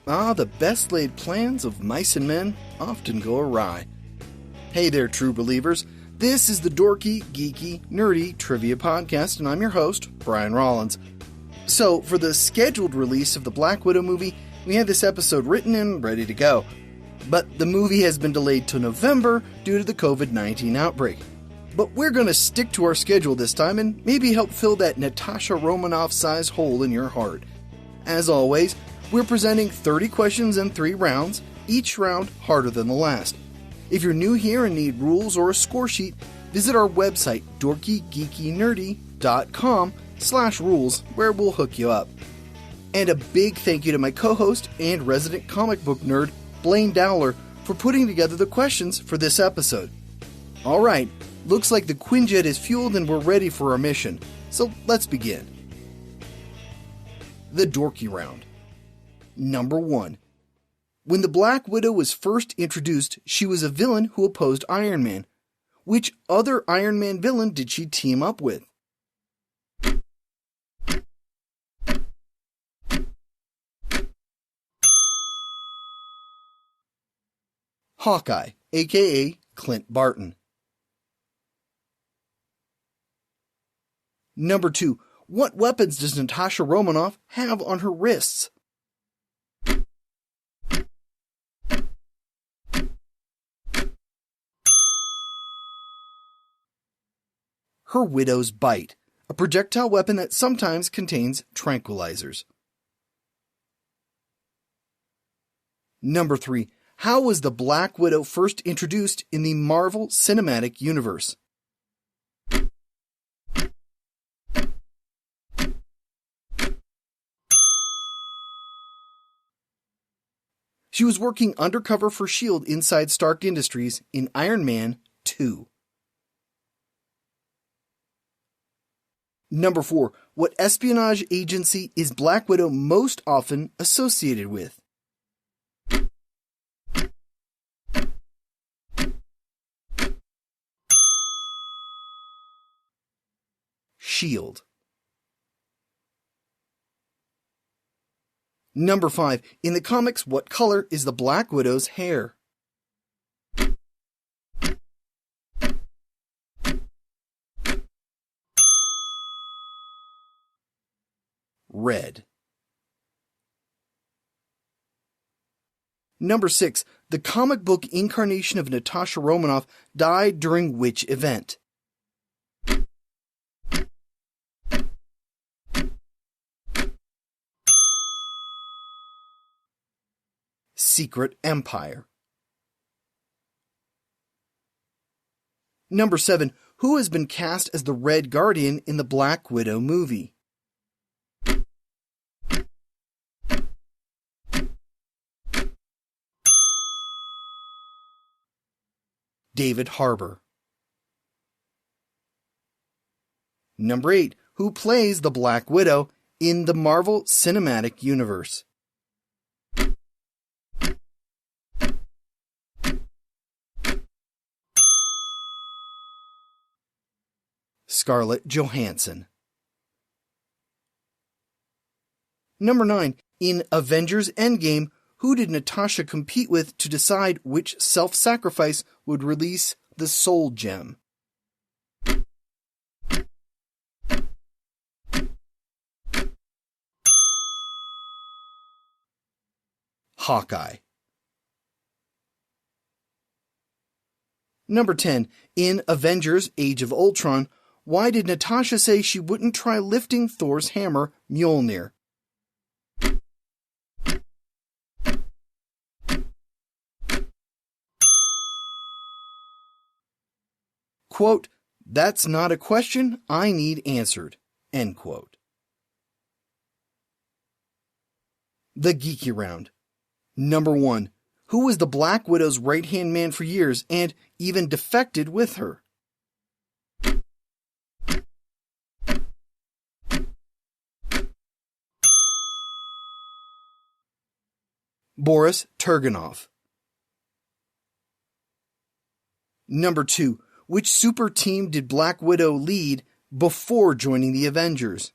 The best laid plans of mice and men often go awry. Hey there, true believers. This is the Dorky Geeky Nerdy Trivia Podcast, and I'm your host, Brian Rollins. So, for the scheduled release of the Black Widow movie, we had this episode written and ready to go. But the movie has been delayed to November due to the COVID-19 outbreak. But we're going to stick to our schedule this time and maybe help fill that Natasha Romanoff-sized hole in your heart. As always, we're presenting 30 questions in 3 rounds, each round harder than the last. If you're new here and need rules or a score sheet, visit our website, dorkygeekynerdy.com/rules, where we'll hook you up. And a big thank you to my co-host and resident comic book nerd, Blaine Dowler, for putting together the questions for this episode. Alright, looks like the Quinjet is fueled and we're ready for our mission, so let's begin. The Dorky Round. Number 1. When the Black Widow was first introduced, she was a villain who opposed Iron Man. Which other Iron Man villain did she team up with? Hawkeye, aka Clint Barton. Number 2. What weapons does Natasha Romanoff have on her wrists? Her Widow's Bite, a projectile weapon that sometimes contains tranquilizers. Number 3. How was the Black Widow first introduced in the Marvel Cinematic Universe? She was working undercover for S.H.I.E.L.D. inside Stark Industries in Iron Man 2. Number 4. What espionage agency is Black Widow most often associated with? S.H.I.E.L.D. Number 5. In the comics, what color is the Black Widow's hair? Red. Number 6. The comic book incarnation of Natasha Romanoff died during which event? Secret Empire. Number 7. Who has been cast as the Red Guardian in the Black Widow movie? David Harbour. Number 8. Who plays the Black Widow in the Marvel Cinematic Universe? Scarlett Johansson. Number 9. In Avengers Endgame, who did Natasha compete with to decide which self-sacrifice would release the Soul Gem? Hawkeye. Number 10. In Avengers Age of Ultron, why did Natasha say she wouldn't try lifting Thor's hammer, Mjolnir? Quote, "That's not a question I need answered." End quote. The Geeky Round. Number 1. Who was the Black Widow's right-hand man for years and even defected with her? Boris Turgenev. Number 2. Which super team did Black Widow lead before joining the Avengers?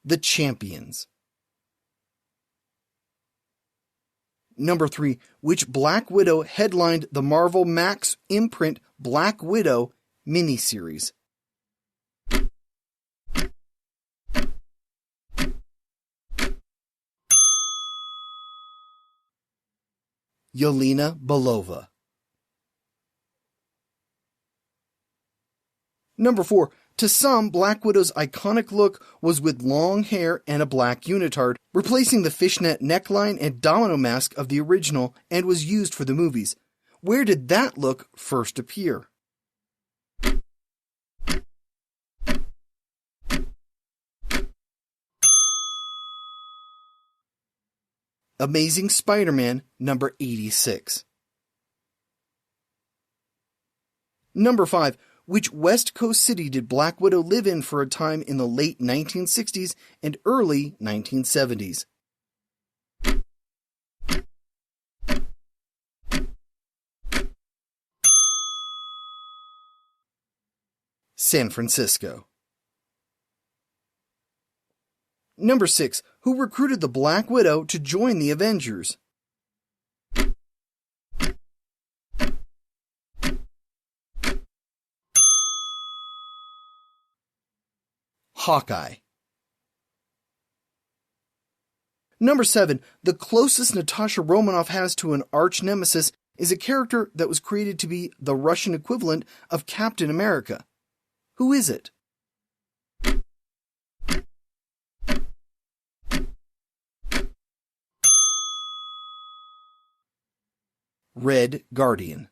The Champions. Number 3. Which Black Widow headlined the Marvel Max imprint Black Widow miniseries? Yelena Belova. Number 4. To some, Black Widow's iconic look was with long hair and a black unitard, replacing the fishnet neckline and domino mask of the original, and was used for the movies. Where did that look first appear? Amazing Spider-Man number 86. Number 5. Which West Coast city did Black Widow live in for a time in the late 1960s and early 1970s? San Francisco. Number 6. Who recruited the Black Widow to join the Avengers? Hawkeye. Number 7. The closest Natasha Romanoff has to an arch-nemesis is a character that was created to be the Russian equivalent of Captain America. Who is it? Red Guardian.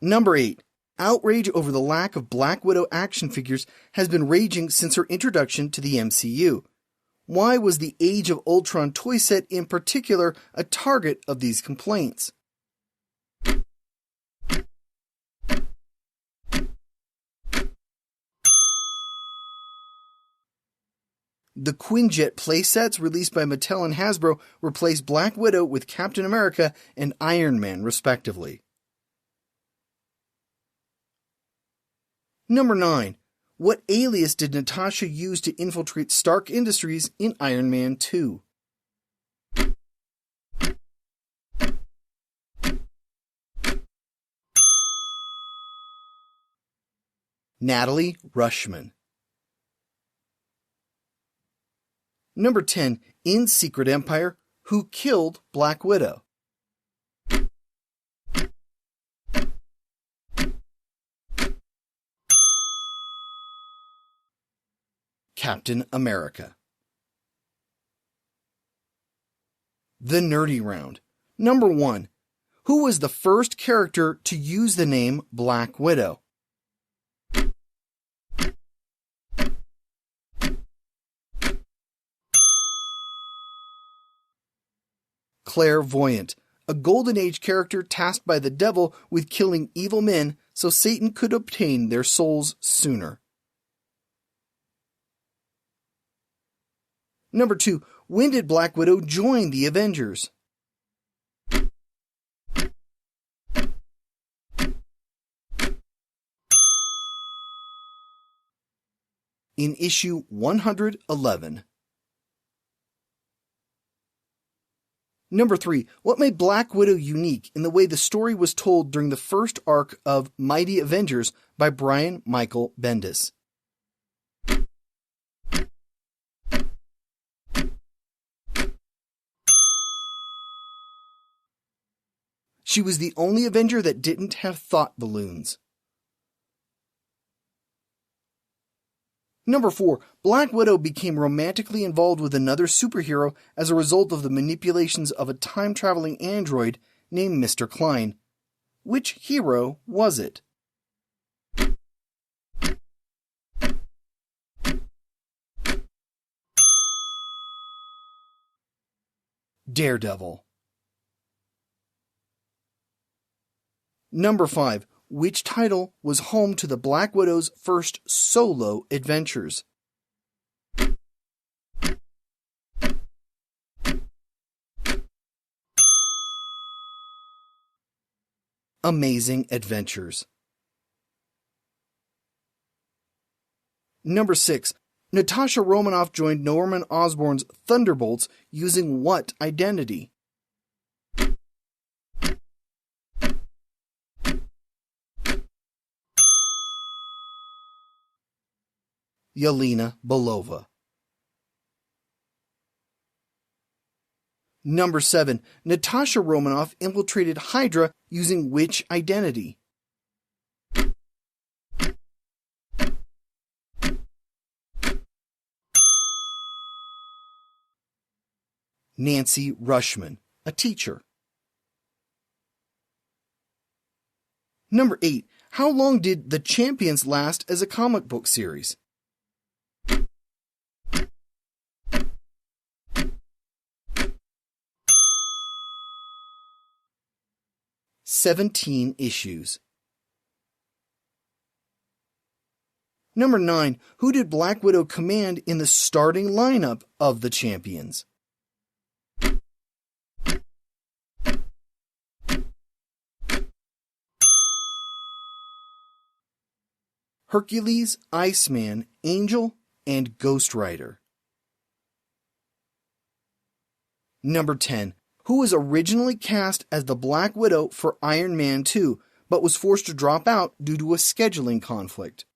Number 8. Outrage over the lack of Black Widow action figures has been raging since her introduction to the MCU. Why was the Age of Ultron toy set in particular a target of these complaints? The Quinjet playsets released by Mattel and Hasbro replaced Black Widow with Captain America and Iron Man, respectively. Number 9. What alias did Natasha use to infiltrate Stark Industries in Iron Man 2? Natalie Rushman. Number 10. In Secret Empire, who killed Black Widow? Captain America. The Nerdy Round. Number 1. Who was the first character to use the name Black Widow? Clairvoyant, a Golden Age character tasked by the devil with killing evil men so Satan could obtain their souls sooner. Number 2. When did Black Widow join the Avengers? In issue 111. Number 3. What made Black Widow unique in the way the story was told during the first arc of Mighty Avengers by Brian Michael Bendis? She was the only Avenger that didn't have thought balloons. Number 4. Black Widow became romantically involved with another superhero as a result of the manipulations of a time-traveling android named Mr. Klein. Which hero was it? Daredevil. Number 5. Which title was home to the Black Widow's first solo adventures? Amazing Adventures. Number 6. Natasha Romanoff joined Norman Osborn's Thunderbolts using what identity? Yelena Belova. Number 7. Natasha Romanoff infiltrated Hydra using which identity? Nancy Rushman, a teacher. Number 8. How long did The Champions last as a comic book series? "17 issues. Number 9. Who did Black Widow command in the starting lineup of The Champions? Hercules, Iceman, Angel, and Ghost Rider. Number 10. Who was originally cast as the Black Widow for Iron Man 2, but was forced to drop out due to a scheduling conflict?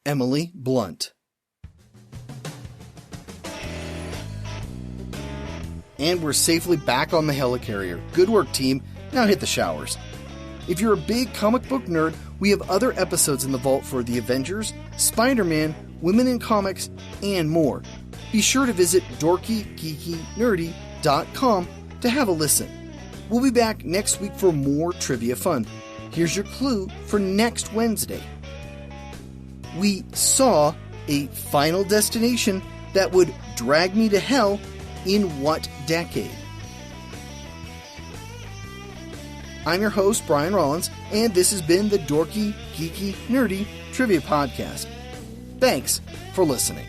Emily Blunt. And we're safely back on the helicarrier. Good work, team. Now hit the showers. If you're a big comic book nerd, we have other episodes in the vault for the Avengers, Spider-Man, Women in Comics, and more. Be sure to visit dorkygeekynerdy.com to have a listen. We'll be back next week for more trivia fun. Here's your clue for next Wednesday. We saw a Final Destination that would drag me to hell in what decade? I'm your host, Brian Rollins, and this has been the Dorky, Geeky, Nerdy Trivia Podcast. Thanks for listening.